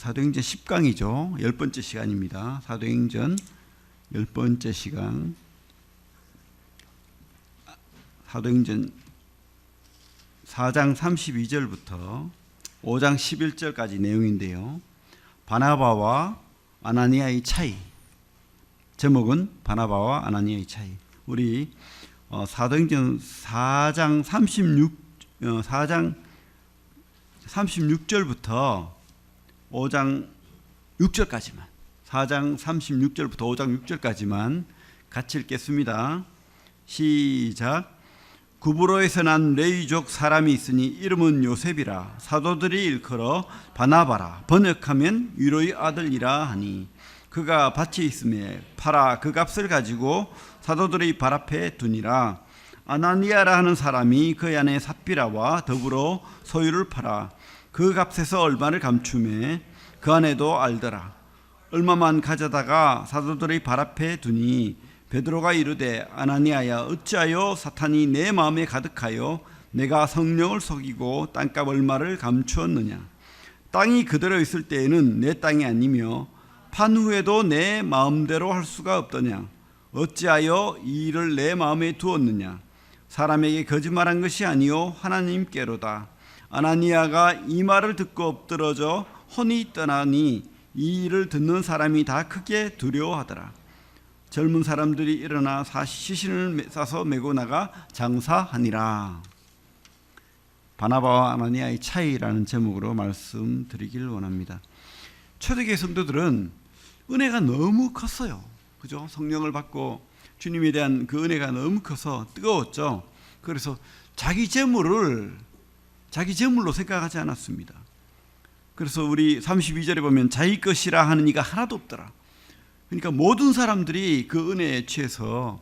사도행전 10강이죠. 10번째 시간입니다. 사도행전 10번째 시간. 사도행전 4장 32절부터 5장 11절까지 내용인데요. 바나바와 아나니아의 차이. 제목은 바나바와 아나니아의 차이. 우리 사도행전 4장 36절부터 5장 6절까지만, 4장 36절부터 5장 6절까지만 같이 읽겠습니다. 시작. 구브로에서 난 레위족 사람이 있으니 이름은 요셉이라. 사도들이 일컬어 바나바라. 번역하면 위로의 아들이라 하니, 그가 밭이 있음에 팔아 그 값을 가지고 사도들의 발 앞에 두니라. 아나니아라 하는 사람이 그 아내 삽비라와 더불어 소유를 팔아 그 값에서 얼마를 감추매 그 아내도 알더라. 얼마만 가져다가 사도들의 발 앞에 두니 베드로가 이르되, 아나니아야, 어찌하여 사탄이 내 마음에 가득하여 내가 성령을 속이고 땅값 얼마를 감추었느냐. 땅이 그대로 있을 때에는 내 땅이 아니며 판 후에도 내 마음대로 할 수가 없더냐. 어찌하여 이 일을 내 마음에 두었느냐. 사람에게 거짓말한 것이 아니요 하나님께로다. 아나니아가 이 말을 듣고 엎드러져 혼이 떠나니 이 일을 듣는 사람이 다 크게 두려워하더라. 젊은 사람들이 일어나 시신을 싸서 메고 나가 장사하니라. 바나바와 아나니아의 차이라는 제목으로 말씀드리길 원합니다. 초대교회 성도들은 은혜가 너무 컸어요. 그죠? 성령을 받고 주님에 대한 그 은혜가 너무 커서 뜨거웠죠. 그래서 자기 재물로 생각하지 않았습니다. 그래서 우리 32절에 보면 자기 것이라 하는 이가 하나도 없더라. 그러니까 모든 사람들이 그 은혜에 취해서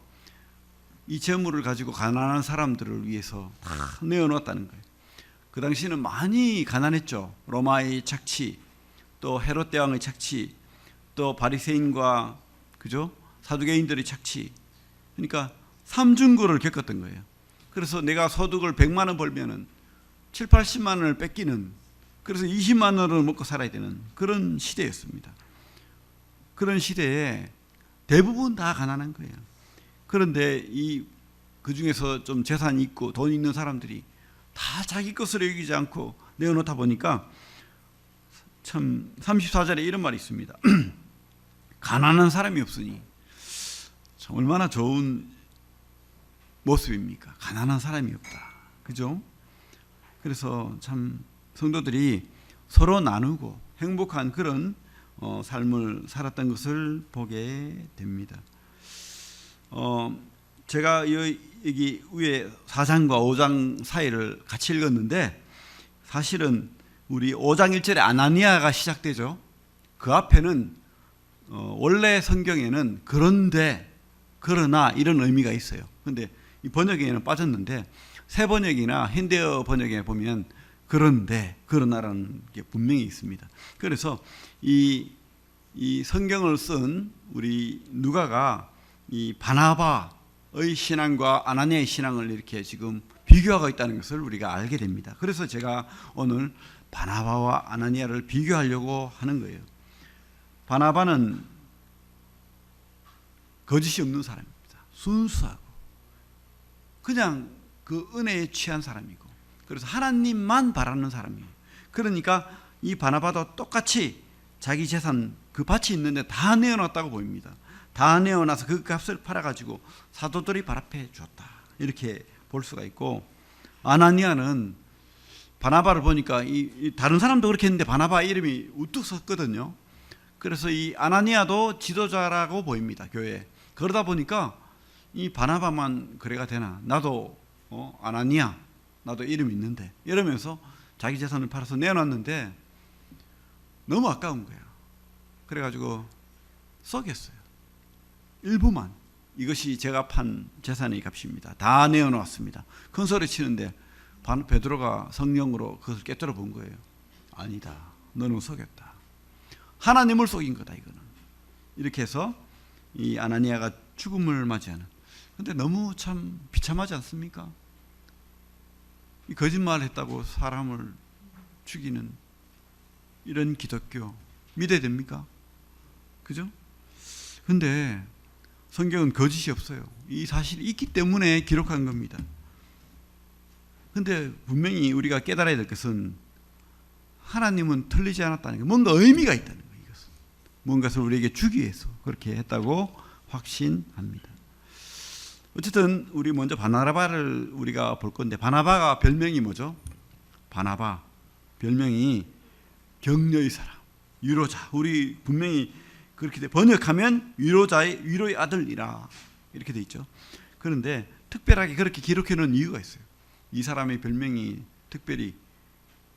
이 재물을 가지고 가난한 사람들을 위해서 다 내어놓았다는 거예요. 그 당시에는 많이 가난했죠. 로마의 착취, 또 헤롯 대왕의 착취, 또 바리새인과 그죠? 사두개인들의 착취. 그러니까 삼중고를 겪었던 거예요. 그래서 내가 소득을 100만 원 벌면은 7, 80만 원을 뺏기는, 그래서 20만 원을 먹고 살아야 되는 그런 시대였습니다. 그런 시대에 대부분 다 가난한 거예요. 그런데 그 중에서 좀 재산이 있고 돈 있는 사람들이 다 자기 것으로 여기지 않고 내어놓다 보니까 참 34절에 이런 말이 있습니다. 가난한 사람이 없으니 참 얼마나 좋은 모습입니까? 가난한 사람이 없다. 그죠? 그래서 참 성도들이 서로 나누고 행복한 그런 삶을 살았던 것을 보게 됩니다. 제가 여기 위에 4장과 5장 사이를 같이 읽었는데, 사실은 우리 5장 1절에 아나니아가 시작되죠. 그 앞에는 원래 성경에는 그런데, 그러나 이런 의미가 있어요. 그런데 이 번역에는 빠졌는데, 새 번역이나 현대어 번역에 보면 그런데, 그러나라는 게 분명히 있습니다. 그래서 이 성경을 쓴 우리 누가가 이 바나바의 신앙과 아나니아의 신앙을 이렇게 지금 비교하고 있다는 것을 우리가 알게 됩니다. 그래서 제가 오늘 바나바와 아나니아를 비교하려고 하는 거예요. 바나바는 거짓이 없는 사람입니다. 순수하고 그냥 그 은혜에 취한 사람이고, 그래서 하나님만 바라는 사람이에요. 그러니까 이 바나바도 똑같이 자기 재산, 그 밭이 있는데 다 내어놨다고 보입니다. 다 내어놔서 그 값을 팔아가지고 사도들이 발 앞에 주었다, 이렇게 볼 수가 있고, 아나니아는 바나바를 보니까 다른 사람도 그렇게 했는데 바나바 이름이 우뚝 섰거든요. 그래서 이 아나니아도 지도자라고 보입니다, 교회에. 그러다 보니까 이 바나바만 그래가 되나, 나도 아나니아, 나도 이름 있는데, 이러면서 자기 재산을 팔아서 내놨는데 너무 아까운 거야. 그래가지고 썩였어요. 일부만. 이것이 제가 판 재산의 값입니다. 다 내어놓았습니다. 큰 소리 치는데 베드로가 성령으로 그것을 깨뜨려 본 거예요. 아니다, 너는 속였다. 하나님을 속인 거다, 이거는. 이렇게 해서 이 아나니아가 죽음을 맞이하는. 근데 너무 참 비참하지 않습니까? 이 거짓말을 했다고 사람을 죽이는 이런 기독교, 믿어야 됩니까? 그죠? 근데 성경은 거짓이 없어요. 이 사실이 있기 때문에 기록한 겁니다. 근데 분명히 우리가 깨달아야 될 것은 하나님은 틀리지 않았다는 게 뭔가 의미가 있다는 거예요. 이것은 뭔가를 우리에게 주기 위해서 그렇게 했다고 확신합니다. 어쨌든 우리 먼저 바나바를 우리가 볼 건데, 바나바가 별명이 뭐죠? 바나바 별명이 격려의 사람, 위로자. 우리 분명히 그렇게 번역하면 위로의 아들이라 이렇게 돼 있죠. 그런데 특별하게 그렇게 기록해 놓은 이유가 있어요. 이 사람의 별명이 특별히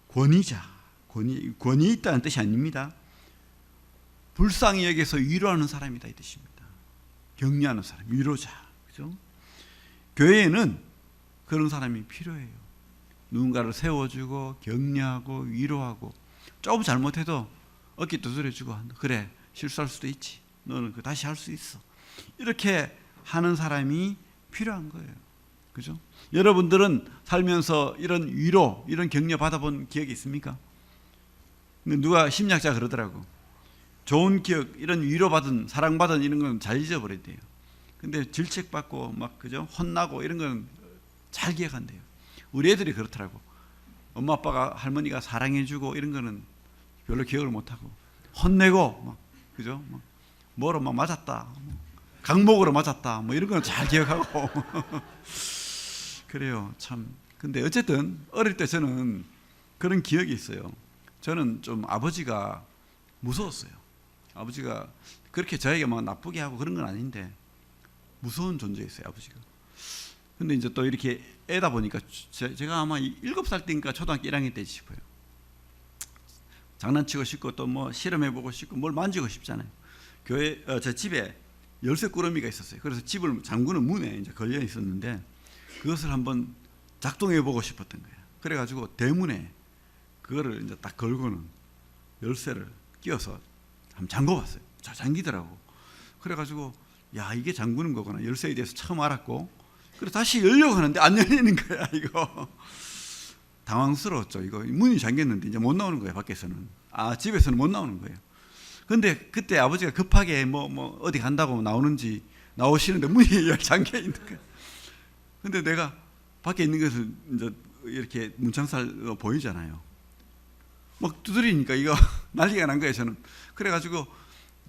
권위자, 권위 있다는 뜻이 아닙니다. 불쌍히 여기서 위로하는 사람이다 이 뜻입니다. 격려하는 사람, 위로자. 그죠? 교회에는 그런 사람이 필요해요. 누군가를 세워주고 격려하고 위로하고, 조금 잘못해도 어깨 두드려주고, 그래 실수할 수도 있지, 너는 다시 할 수 있어, 이렇게 하는 사람이 필요한 거예요. 그죠? 여러분들은 살면서 이런 위로, 이런 격려 받아본 기억이 있습니까? 누가 심리학자 그러더라고. 좋은 기억, 이런 위로받은, 사랑받은 이런 건 잘 잊어버려야 돼요. 근데 질책받고 막, 그죠? 혼나고 이런 건 잘 기억한대요. 우리 애들이 그렇더라고. 엄마 아빠가, 할머니가 사랑해주고 이런 거는 별로 기억을 못하고, 혼내고 막, 그죠? 막 뭐로 막 맞았다, 강목으로 맞았다, 뭐 이런 건 잘 기억하고. 그래요, 참. 근데 어쨌든 어릴 때 저는 그런 기억이 있어요. 저는 좀 아버지가 무서웠어요. 아버지가 그렇게 저에게 막 나쁘게 하고 그런 건 아닌데 무서운 존재였어요, 아버지가. 근데 이제 또 이렇게 애다 보니까, 제가 아마 7살 때인가 초등학교 1학년 때 싶어요. 장난치고 싶고 또 뭐 실험해보고 싶고 뭘 만지고 싶잖아요. 제 집에 열쇠 꾸러미가 있었어요. 그래서 집을 잠그는 문에 이제 걸려 있었는데 그것을 한번 작동해보고 싶었던 거예요. 그래가지고 대문에 그거를 이제 딱 걸고는 열쇠를 끼워서 한번 잠궈봤어요. 잘 잠기더라고. 그래가지고 야, 이게 잠그는 거구나, 열쇠에 대해서 처음 알았고, 그래서 다시 열려고 하는데 안 열리는 거야. 이거 당황스러웠죠. 이거 문이 잠겼는데 이제 못 나오는 거예요, 밖에서는. 집에서는 못 나오는 거예요. 근데 그때 아버지가 급하게 뭐 어디 간다고 나오는지, 나오시는데 문이 잠겨 있는 거예요. 근데 내가 밖에 있는 것을 이제 이렇게 문창살 보이잖아요. 막 두드리니까 이거 난리가 난 거예요, 저는. 그래가지고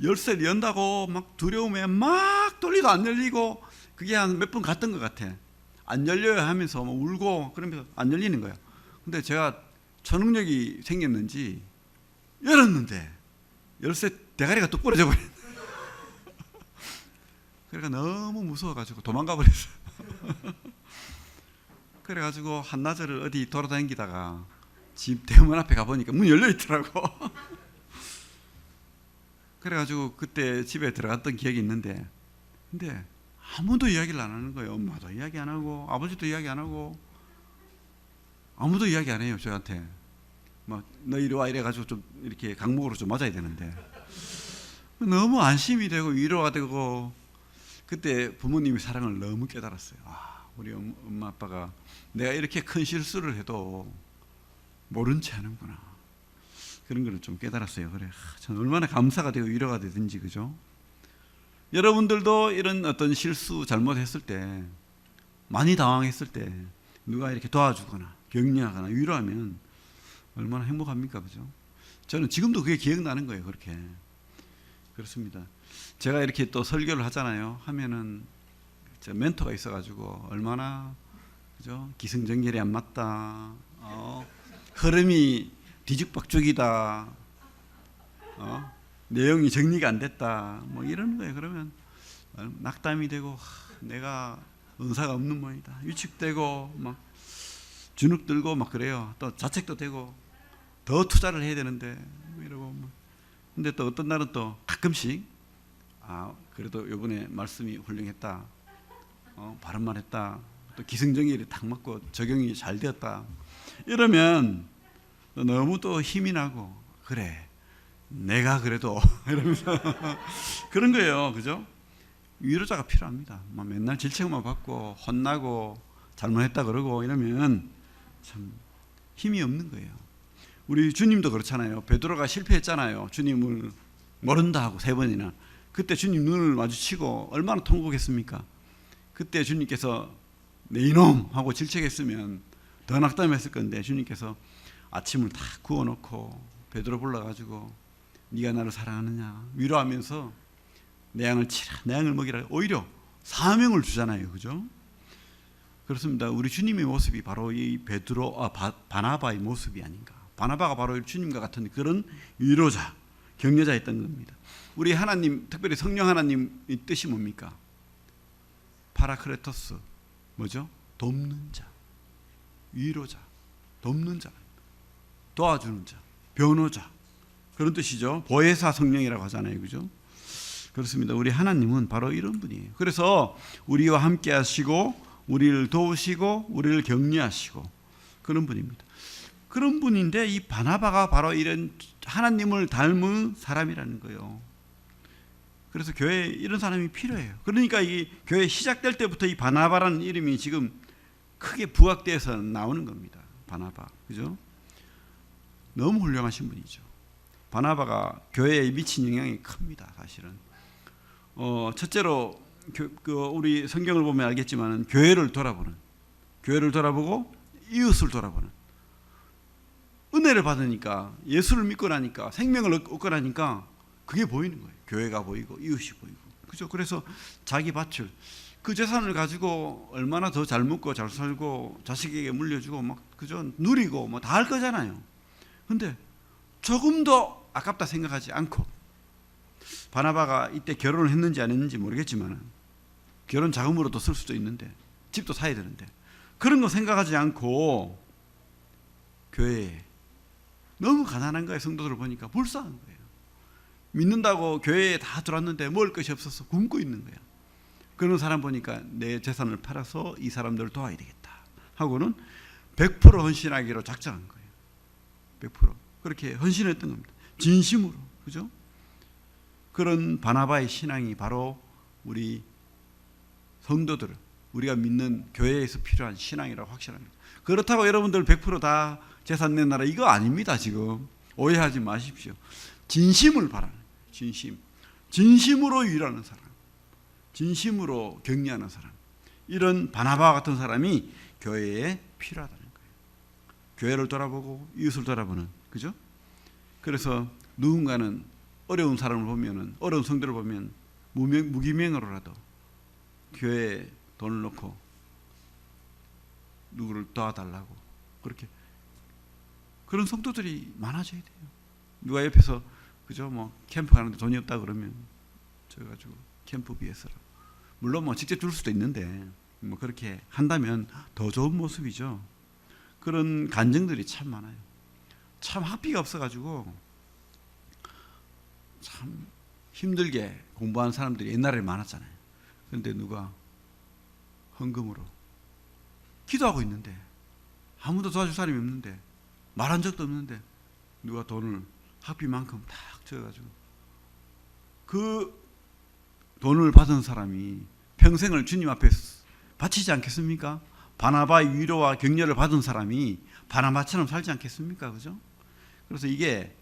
열쇠를 연다고 막 두려움에 막 돌리도 안 열리고, 그게 한 몇 분 갔던 것 같아. 안 열려요 하면서 막 울고 그러면서 안 열리는 거예요. 근데 제가 초능력이 생겼는지 열었는데 열쇠 대가리가 뚝 부러져 버렸어요. 그러니까 너무 무서워가지고 도망가 버렸어요. 그래가지고 한나절을 어디 돌아다니다가 집 대문 앞에 가보니까 문이 열려 있더라고. 그래가지고 그때 집에 들어갔던 기억이 있는데, 근데 아무도 이야기를 안 하는 거예요. 엄마도 이야기 안 하고 아버지도 이야기 안 하고 아무도 이야기 안 해요, 저한테. 막 너 이리 와 이래가지고 좀 이렇게 강목으로 좀 맞아야 되는데 너무 안심이 되고 위로가 되고, 그때 부모님의 사랑을 너무 깨달았어요. 우리 엄마 아빠가 내가 이렇게 큰 실수를 해도 모른 채 하는구나, 그런 걸 좀 깨달았어요. 그래, 참 얼마나 감사가 되고 위로가 되든지. 그죠? 여러분들도 이런 어떤 실수 잘못했을 때, 많이 당황했을 때 누가 이렇게 도와주거나 격려하거나 위로하면 얼마나 행복합니까? 그죠? 저는 지금도 그게 기억나는 거예요. 그렇게. 그렇습니다. 제가 이렇게 또 설교를 하잖아요. 하면은 제 멘토가 있어가지고 얼마나, 그죠? 기승전결이 안 맞다, 흐름이 뒤죽박죽이다, 내용이 정리가 안 됐다, 뭐 이러는 거예요. 그러면 낙담이 되고, 내가 은사가 없는 모양이다, 위축되고 막 주눅 들고 막 그래요. 또 자책도 되고 더 투자를 해야 되는데 뭐 이러고 막. 근데 또 어떤 날은 또 가끔씩 그래도 이번에 말씀이 훌륭했다, 바른말 했다, 또 기승전결이 딱 맞고 적용이 잘 되었다, 이러면 너무 또 힘이 나고, 그래 내가 그래도 이러면서 그런 거예요. 그죠? 위로자가 필요합니다. 막 맨날 질책만 받고 혼나고 잘못했다 그러고 이러면 참 힘이 없는 거예요. 우리 주님도 그렇잖아요. 베드로가 실패했잖아요. 주님을 모른다 하고 3번이나. 그때 주님 눈을 마주치고 얼마나 통곡했습니까? 그때 주님께서 내 이놈 하고 질책했으면 더 낙담했을 건데, 주님께서 아침을 다 구워놓고 베드로 불러가지고 네가 나를 사랑하느냐 위로하면서 내 양을 치라, 내 양을 먹이라, 오히려 사명을 주잖아요. 그죠? 그렇습니다. 우리 주님의 모습이 바로 이 바나바의 모습이 아닌가. 바나바가 바로 주님과 같은 그런 위로자, 격려자였던 겁니다. 우리 하나님, 특별히 성령 하나님의 뜻이 뭡니까? 파라크레토스, 뭐죠? 돕는 자, 위로자, 돕는 자, 도와주는 자, 변호자, 그런 뜻이죠. 보혜사 성령이라고 하잖아요. 그죠? 그렇습니다. 우리 하나님은 바로 이런 분이에요. 그래서 우리와 함께 하시고 우리를 도우시고 우리를 격려하시고 그런 분입니다. 그런 분인데 이 바나바가 바로 이런 하나님을 닮은 사람이라는 거예요. 그래서 교회에 이런 사람이 필요해요. 그러니까 이 교회 시작될 때부터 이 바나바라는 이름이 지금 크게 부각돼서 나오는 겁니다. 바나바, 그죠? 너무 훌륭하신 분이죠. 바나바가 교회에 미친 영향이 큽니다. 사실은 첫째로 우리 성경을 보면 알겠지만 교회를 돌아보고 이웃을 돌아보는, 은혜를 받으니까, 예수를 믿고 나니까, 생명을 얻고 나니까 그게 보이는 거예요. 교회가 보이고 이웃이 보이고, 그죠? 그래서 자기 밭을, 그 재산을 가지고 얼마나 더 잘 먹고 잘 살고 자식에게 물려주고 막, 그죠? 누리고 뭐 다 할 거잖아요. 근데 조금 더 아깝다 생각하지 않고, 바나바가 이때 결혼을 했는지 안 했는지 모르겠지만 결혼 자금으로도 쓸 수도 있는데, 집도 사야 되는데, 그런 거 생각하지 않고 교회에, 너무 가난한 거예요. 성도들을 보니까 불쌍한 거예요. 믿는다고 교회에 다 들어왔는데 먹을 것이 없어서 굶고 있는 거야. 그런 사람 보니까 내 재산을 팔아서 이 사람들을 도와야 되겠다 하고는 100% 헌신하기로 작정한 거예요. 100% 그렇게 헌신했던 겁니다. 진심으로, 그죠? 그런 바나바의 신앙이 바로 우리 성도들, 우리가 믿는 교회에서 필요한 신앙이라고 확신합니다. 그렇다고 여러분들 100% 다 재산 내놔라, 이거 아닙니다. 지금 오해하지 마십시오. 진심을 바라는, 진심으로 위로하는 사람, 진심으로 격려하는 사람, 이런 바나바와 같은 사람이 교회에 필요하다는 거예요. 교회를 돌아보고 이웃을 돌아보는, 그죠? 그래서 누군가는 어려운 사람을 보면은, 어려운 성도를 보면 무기명으로라도 교회에 돈을 넣고 누구를 도와달라고, 그렇게 그런 성도들이 많아져야 돼요. 누가 옆에서, 그죠? 뭐 캠프 가는데 돈이 없다 그러면 저 가지고 캠프비 해서, 물론 뭐 직접 줄 수도 있는데 뭐 그렇게 한다면 더 좋은 모습이죠. 그런 간증들이 참 많아요. 참 학비가 없어가지고 참 힘들게 공부한 사람들이 옛날에 많았잖아요. 그런데 누가 헌금으로 기도하고 있는데, 아무도 도와줄 사람이 없는데, 말한 적도 없는데 누가 돈을 학비만큼 딱 줘가지고 그 돈을 받은 사람이 평생을 주님 앞에 바치지 않겠습니까? 바나바의 위로와 격려를 받은 사람이 바나바처럼 살지 않겠습니까? 그죠? 그래서 이게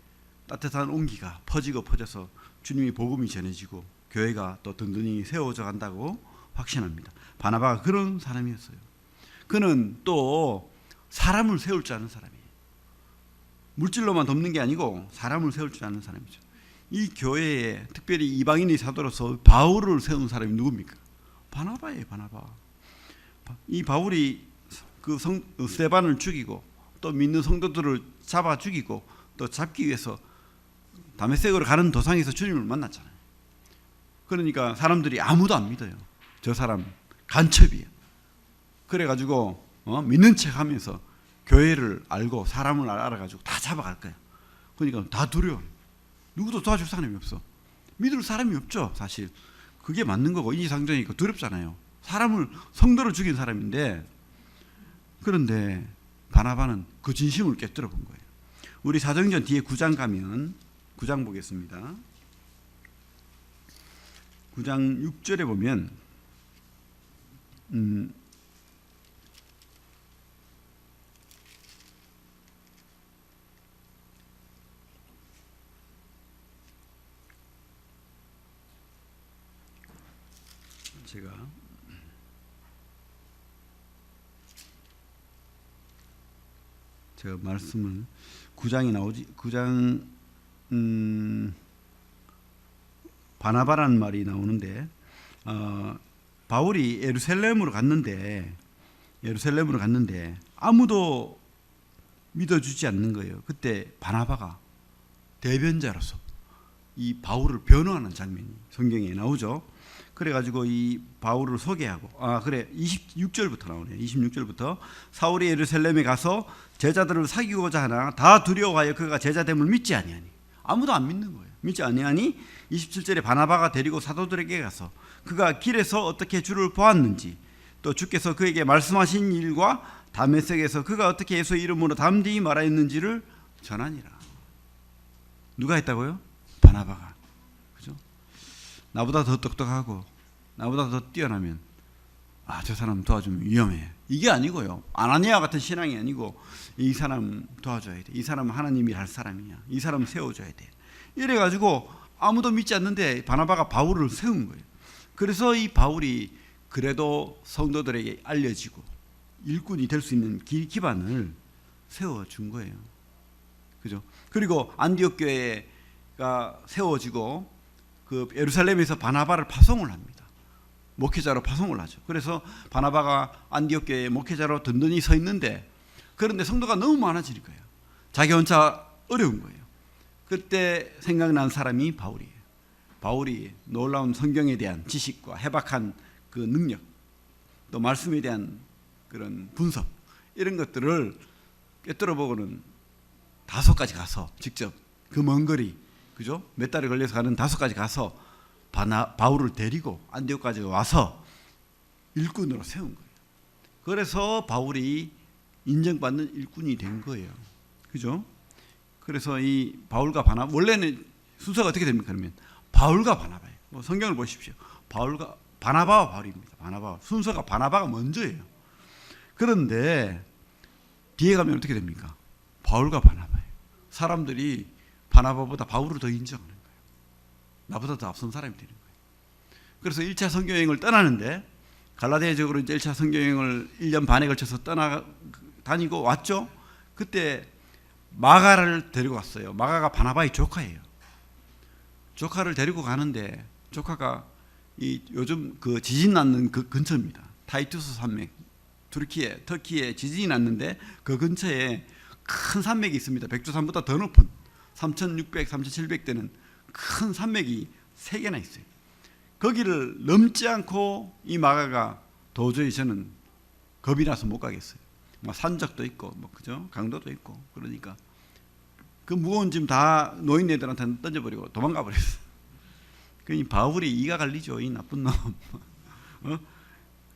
따뜻한 온기가 퍼지고 퍼져서 주님의 복음이 전해지고 교회가 또 든든히 세워져 간다고 확신합니다. 바나바가 그런 사람이었어요. 그는 또 사람을 세울 줄 아는 사람이에요. 물질로만 돕는 게 아니고 사람을 세울 줄 아는 사람이죠. 이 교회에 특별히 이방인의 사도로서 바울을 세운 사람이 누굽니까? 바나바예요. 바나바. 이 바울이 그 스데반을 죽이고 또 믿는 성도들을 잡아 죽이고 또 잡기 위해서 다메섹으로 가는 도상에서 주님을 만났잖아요. 그러니까 사람들이 아무도 안 믿어요. 저 사람 간첩이에요. 그래가지고 믿는 척하면서 교회를 알고 사람을 알아가지고 다 잡아갈 거야. 그러니까 다 두려워. 누구도 도와줄 사람이 없어. 믿을 사람이 없죠. 사실 그게 맞는 거고 인지상정이니까 두렵잖아요. 사람을, 성도를 죽인 사람인데, 그런데 바나바는 그 진심을 깨뜨려 본 거예요. 우리 사도행전 뒤에 9장 가면, 9장 보겠습니다. 9장 6절에 보면 제가 말씀을 9장이 나오지 9장 바나바라는 말이 나오는데 바울이 예루살렘으로 갔는데 아무도 믿어주지 않는 거예요. 그때 바나바가 대변자로서 이 바울을 변호하는 장면이 성경에 나오죠. 그래가지고 이 바울을 소개하고 26절부터 나오네요. 26절부터 사울이 예루살렘에 가서 제자들을 사귀고자 하나 다 두려워하여 그가 제자됨을 믿지 아니하니 아무도 안 믿는 거예요. 믿지 아니하니 27절에 바나바가 데리고 사도들에게 가서 그가 길에서 어떻게 주를 보았는지 또 주께서 그에게 말씀하신 일과 다메섹에서 그가 어떻게 예수의 이름으로 담대히 말하였는지를 전하니라. 누가 했다고요? 바나바가. 그죠? 나보다 더 똑똑하고 나보다 더 뛰어나면 저 사람 도와주면 위험해. 이게 아니고요. 아나니아 같은 신앙이 아니고 이 사람 도와줘야 돼. 이 사람은 하나님이 할 사람이야. 이 사람 세워줘야 돼. 이래가지고 아무도 믿지 않는데 바나바가 바울을 세운 거예요. 그래서 이 바울이 그래도 성도들에게 알려지고 일꾼이 될 수 있는 기반을 세워준 거예요. 그죠? 그리고 안디옥 교회가 세워지고 그 예루살렘에서 바나바를 파송을 합니다. 목회자로 파송을 하죠. 그래서 바나바가 안디옥 교회의 목회자로 든든히 서 있는데 그런데 성도가 너무 많아질 거예요. 자기 혼자 어려운 거예요. 그때 생각난 사람이 바울이에요. 바울이 놀라운 성경에 대한 지식과 해박한 그 능력, 또 말씀에 대한 그런 분석 이런 것들을 꿰뚫어 보고는 다소까지 가서 직접 그 먼 거리, 그죠? 몇 달에 걸려서 가는 다소까지 가서 바울을 데리고 안디옥까지 와서 일꾼으로 세운 거예요. 그래서 바울이 인정받는 일꾼이 된 거예요. 그죠? 그래서 이 바울과 바나바, 원래는 순서가 어떻게 됩니까? 그러면 바울과 바나바예요. 성경을 보십시오. 바나바와 바울입니다. 바나바 순서가 바나바가 먼저예요. 그런데 뒤에 가면 어떻게 됩니까? 바울과 바나바예요. 사람들이 바나바보다 바울을 더 인정하는 거예요. 나보다 더 앞선 사람이 되는 거예요. 그래서 1차 선교여행을 떠나는데 갈라디아 지역으로 이제 1차 선교여행을 1년 반에 걸쳐서 다니고 왔죠. 그때 마가를 데리고 왔어요. 마가가 바나바의 조카예요. 조카를 데리고 가는데 조카가 이 요즘 그 지진 났는 그 근처입니다. 타이투스 산맥, 터키에 지진이 났는데 그 근처에 큰 산맥이 있습니다. 백두산보다 더 높은 3,600, 3,700 되는 큰 산맥이 3개나 있어요. 거기를 넘지 않고 이 마가가 도저히 저는 겁이 나서 못 가겠어요. 산적도 있고, 그죠? 강도도 있고, 그러니까 그 무거운 짐 다 노인네들한테 던져버리고 도망가 버렸어요. 그 바울이 이가 갈리죠, 이 나쁜 놈.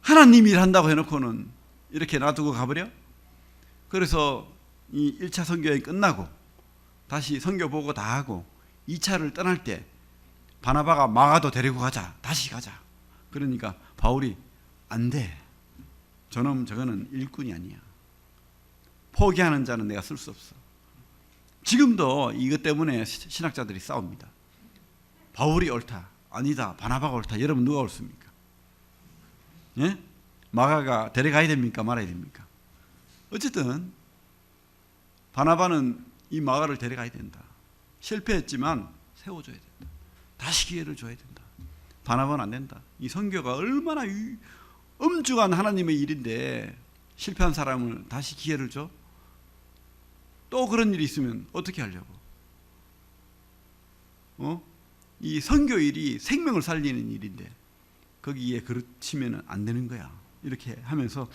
하나님이 일한다고 해놓고는 이렇게 놔두고 가버려? 그래서 이 1차 선교여행 끝나고 다시 선교 보고 다 하고 2차를 떠날 때 바나바가 마가도 데리고 가자, 다시 가자. 그러니까 바울이 안 돼. 저거는 일꾼이 아니야. 포기하는 자는 내가 쓸 수 없어. 지금도 이것 때문에 신학자들이 싸웁니다. 바울이 옳다, 아니다, 바나바가 옳다. 여러분 누가 옳습니까? 예? 마가가 데려가야 됩니까? 말아야 됩니까? 어쨌든 바나바는 이 마가를 데려가야 된다. 실패했지만 세워줘야 된다. 다시 기회를 줘야 된다. 바나바는 안 된다. 이 선교가 얼마나 엄중한 하나님의 일인데 실패한 사람을 다시 기회를 줘? 또 그런 일이 있으면 어떻게 하려고? 이 선교일이 생명을 살리는 일인데 거기에 그르치면 안 되는 거야. 이렇게 하면서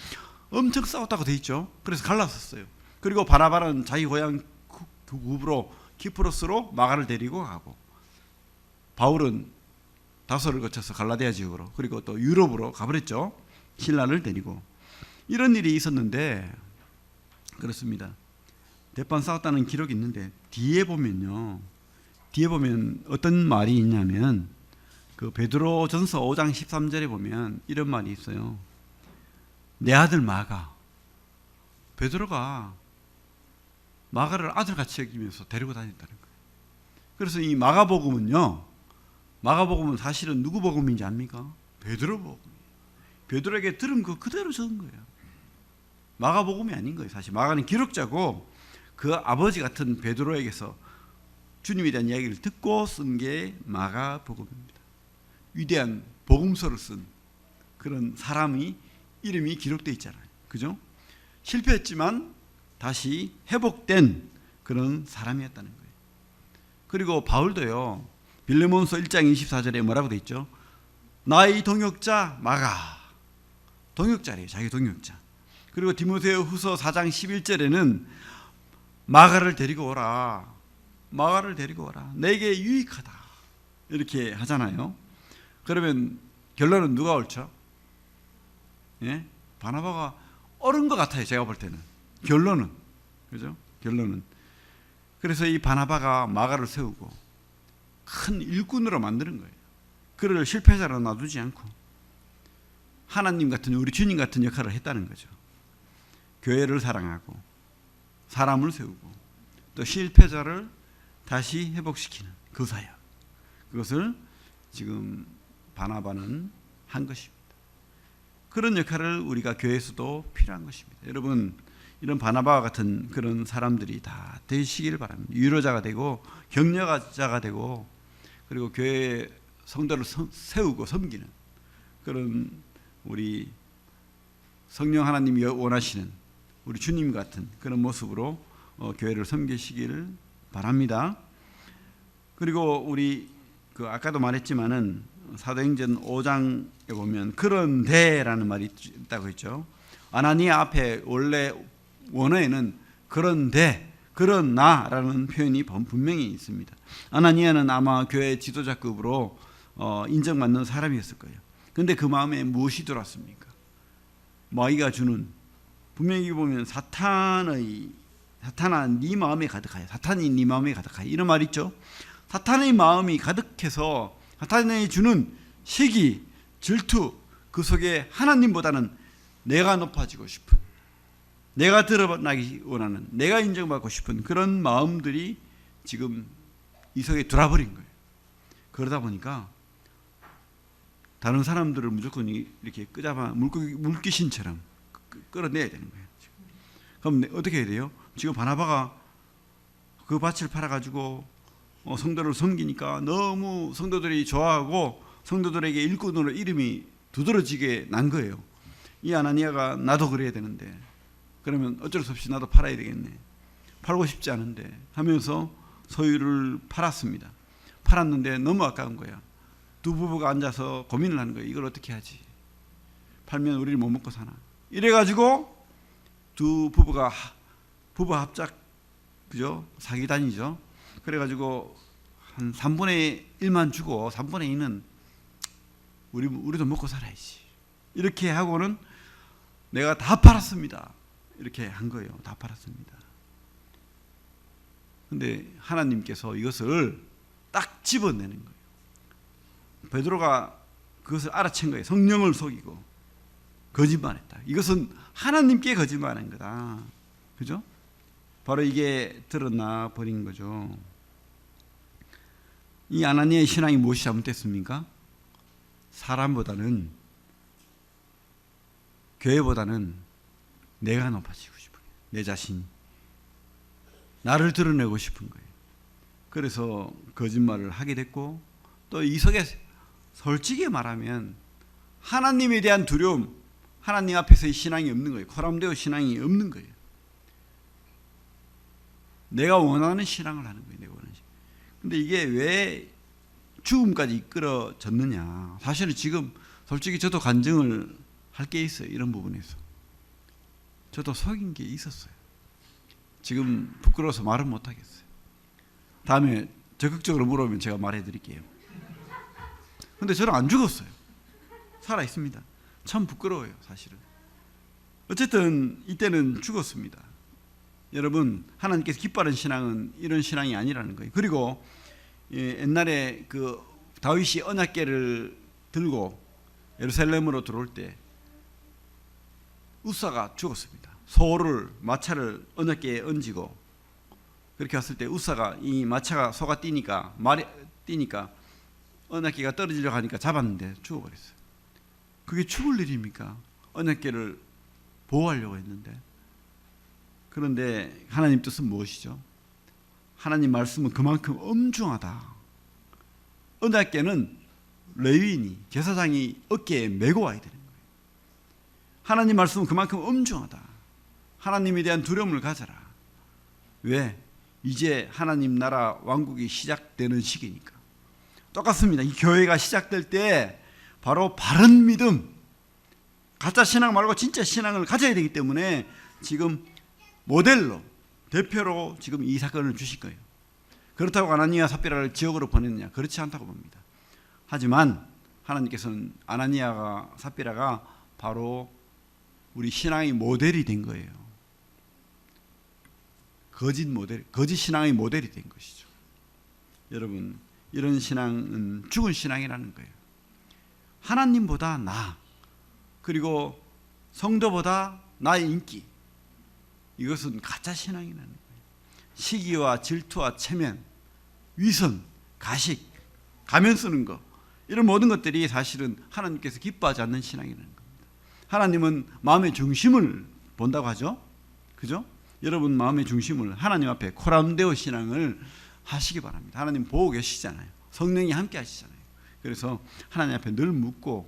엄청 싸웠다고 돼 있죠. 그래서 갈랐었어요. 그리고 바나바는 자기 고향 구브로 키프로스로 마가를 데리고 가고 바울은 다소를 거쳐서 갈라디아 지역으로 그리고 또 유럽으로 가버렸죠. 신라를 데리고. 이런 일이 있었는데 그렇습니다. 대판 싸웠다는 기록이 있는데 뒤에 보면 어떤 말이 있냐면 그 베드로전서 5장 13절에 보면 이런 말이 있어요. 내 아들 마가, 베드로가 마가를 아들같이 여기면서 데리고 다녔다는 거예요. 그래서 이 마가복음은 사실은 누구 복음인지 압니까? 베드로 복음. 베드로에게 들은 거 그대로 적은 거예요. 마가복음이 아닌 거예요. 사실 마가는 기록자고 그 아버지 같은 베드로에게서 주님에 대한 이야기를 듣고 쓴 게 마가복음입니다. 위대한 복음서를 쓴 그런 사람이 이름이 기록되어 있잖아요. 그죠? 실패했지만 다시 회복된 그런 사람이었다는 거예요. 그리고 바울도요. 빌레몬서 1장 24절에 뭐라고 되어 있죠? 나의 동역자 마가. 동역자래요. 자기 동역자. 그리고 디모데후 후서 4장 11절에는 마가를 데리고 오라. 마가를 데리고 오라. 내게 유익하다. 이렇게 하잖아요. 그러면 결론은 누가 옳죠? 예? 바나바가 옳은 것 같아요. 제가 볼 때는. 결론은. 그죠? 결론은. 그래서 이 바나바가 마가를 세우고 큰 일꾼으로 만드는 거예요. 그를 실패자로 놔두지 않고 하나님 같은, 우리 주님 같은 역할을 했다는 거죠. 교회를 사랑하고 사람을 세우고 또 실패자를 다시 회복시키는 그 사역, 그것을 지금 바나바는 한 것입니다. 그런 역할을 우리가 교회에서도 필요한 것입니다. 여러분, 이런 바나바와 같은 그런 사람들이 다 되시기를 바랍니다. 유로자가 되고 격려자가 되고 그리고 교회 성도를 세우고 섬기는 그런 우리 성령 하나님이 원하시는 우리 주님 같은 그런 모습으로 교회를 섬기시기를 바랍니다. 그리고 우리 아까도 말했지만은 사도행전 5장에 보면 그런데라는 말이 있다고 했죠. 아나니아 앞에 원래 원어에는 그런데, 그러나라는 표현이 분명히 있습니다. 아나니아는 아마 교회 지도자급으로 인정받는 사람이었을 거예요. 그런데 그 마음에 무엇이 들어왔습니까? 마귀가 주는, 분명히 보면 사탄아 네 마음에 가득하여, 사탄이 네 마음에 가득하여, 이런 말 있죠. 사탄의 마음이 가득해서 사탄이 주는 시기, 질투, 그 속에 하나님보다는 내가 높아지고 싶은, 내가 드러나기 원하는, 내가 인정받고 싶은 그런 마음들이 지금 이 속에 들어와버린 거예요. 그러다 보니까 다른 사람들을 무조건 이렇게 끄잡아 물귀신처럼 끌어내야 되는 거예요. 그럼 어떻게 해야 돼요? 지금 바나바가 그 밭을 팔아가지고 성도를 섬기니까 너무 성도들이 좋아하고 성도들에게 일꾼으로 이름이 두드러지게 난 거예요. 이 아나니아가 나도 그래야 되는데, 그러면 어쩔 수 없이 나도 팔아야 되겠네, 팔고 싶지 않은데 하면서 소유를 팔았습니다. 팔았는데 너무 아까운 거야. 두 부부가 앉아서 고민을 하는 거예요. 이걸 어떻게 하지? 팔면 우리를 못 먹고 사나? 이래가지고 두 부부가 부부 합작, 그죠? 사기단이죠. 그래가지고 한 3분의 1만 주고 3분의 2는 우리도 먹고 살아야지, 이렇게 하고는 내가 다 팔았습니다, 이렇게 한 거예요. 다 팔았습니다. 근데 하나님께서 이것을 딱 집어내는 거예요. 베드로가 그것을 알아챈 거예요. 성령을 속이고 거짓말했다. 이것은 하나님께 거짓말한 거다. 그죠? 바로 이게 드러나 버린 거죠. 이 아나니아의 신앙이 무엇이 잘못됐습니까? 사람보다는, 교회보다는 내가 높아지고 싶은 거예요. 내 자신, 나를 드러내고 싶은 거예요. 그래서 거짓말을 하게 됐고, 또 이 속에 솔직히 말하면 하나님에 대한 두려움, 하나님 앞에서의 신앙이 없는 거예요. 코람데오 신앙이 없는 거예요. 내가 원하는 신앙을 하는 거예요. 내가 원하는 신앙. 근데 이게 왜 죽음까지 이끌어졌느냐? 사실은 지금 솔직히 저도 간증을 할 게 있어요. 이런 부분에서 저도 속인 게 있었어요. 지금 부끄러워서 말은 못 하겠어요. 다음에 적극적으로 물어보면 제가 말해 드릴게요. 근데 저는 안 죽었어요. 살아 있습니다. 참 부끄러워요, 사실은. 어쨌든 이때는 죽었습니다. 여러분, 하나님께서 기뻐하는 신앙은 이런 신앙이 아니라는 거예요. 그리고 옛날에 그 다윗이 언약궤를 들고 예루살렘으로 들어올 때 우사가 죽었습니다. 소를, 마차를 언약궤에 얹고 그렇게 왔을 때 우사가, 이 마차가 소가 뛰니까 언약궤가 떨어지려고 하니까 잡았는데 죽어버렸어요. 그게 죽을 일입니까? 언약궤를 보호하려고 했는데. 그런데 하나님 뜻은 무엇이죠? 하나님 말씀은 그만큼 엄중하다. 언약궤는 레위인이, 제사장이 어깨에 메고 와야 되는 거예요. 하나님 말씀은 그만큼 엄중하다. 하나님에 대한 두려움을 가져라. 왜? 이제 하나님 나라 왕국이 시작되는 시기니까. 똑같습니다. 이 교회가 시작될 때 바로 바른 믿음, 가짜 신앙 말고 진짜 신앙을 가져야 되기 때문에 지금 모델로, 대표로 지금 이 사건을 주실 거예요. 그렇다고 아나니아 삽비라를 지옥으로 보냈느냐? 그렇지 않다고 봅니다. 하지만 하나님께서는 아나니아가 삽비라가 바로 우리 신앙의 모델이 된 거예요. 거짓 신앙의 모델이 된 것이죠. 여러분, 이런 신앙은 죽은 신앙이라는 거예요. 하나님보다 나, 그리고 성도보다 나의 인기, 이것은 가짜 신앙이라는 거예요. 시기와 질투와 체면, 위선, 가식, 가면 쓰는 것, 이런 모든 것들이 사실은 하나님께서 기뻐하지 않는 신앙이라는 겁니다. 하나님은 마음의 중심을 본다고 하죠. 그죠? 여러분 마음의 중심을 하나님 앞에 코람데오 신앙을 하시기 바랍니다. 하나님 보고 계시잖아요. 성령이 함께 하시잖아요. 그래서 하나님 앞에 늘 묻고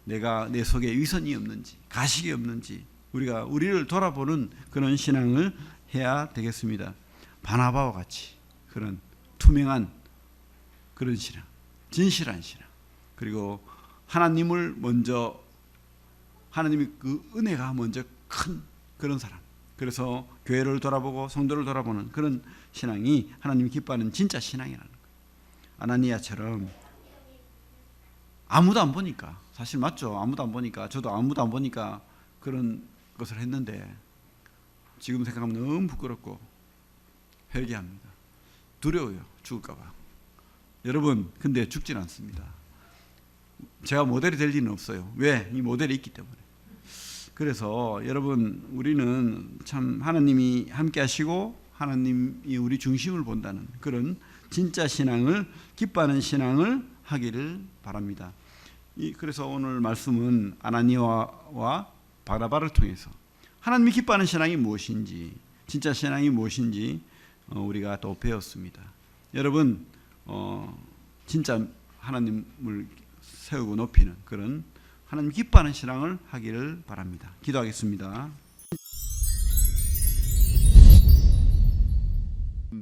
내가 내 속에 위선이 없는지, 가식이 없는지 우리가 우리를 돌아보는 그런 신앙을 해야 되겠습니다. 바나바와 같이 그런 투명한 그런 신앙, 진실한 신앙, 그리고 하나님을 먼저, 하나님의 그 은혜가 먼저 큰 그런 사람, 그래서 교회를 돌아보고 성도를 돌아보는 그런 신앙이 하나님이 기뻐하는 진짜 신앙이라는 거예요. 아나니아처럼 아무도 안 보니까, 사실 맞죠. 아무도 안 보니까, 저도 아무도 안 보니까 그런 것을 했는데 지금 생각하면 너무 부끄럽고 회개합니다. 두려워요. 죽을까 봐. 여러분, 근데 죽진 않습니다. 제가 모델이 될 리는 없어요. 왜? 이 모델이 있기 때문에. 그래서 여러분, 우리는 참 하나님이 함께 하시고 하나님이 우리 중심을 본다는 그런 진짜 신앙을, 기뻐하는 신앙을 하기를 바랍니다. 그래서 오늘 말씀은 아나니아와 바나바를 통해서 하나님이 기뻐하는 신앙이 무엇인지, 진짜 신앙이 무엇인지 우리가 또 배웠습니다. 여러분, 진짜 하나님을 세우고 높이는 그런 하나님 기뻐하는 신앙을 하기를 바랍니다. 기도하겠습니다.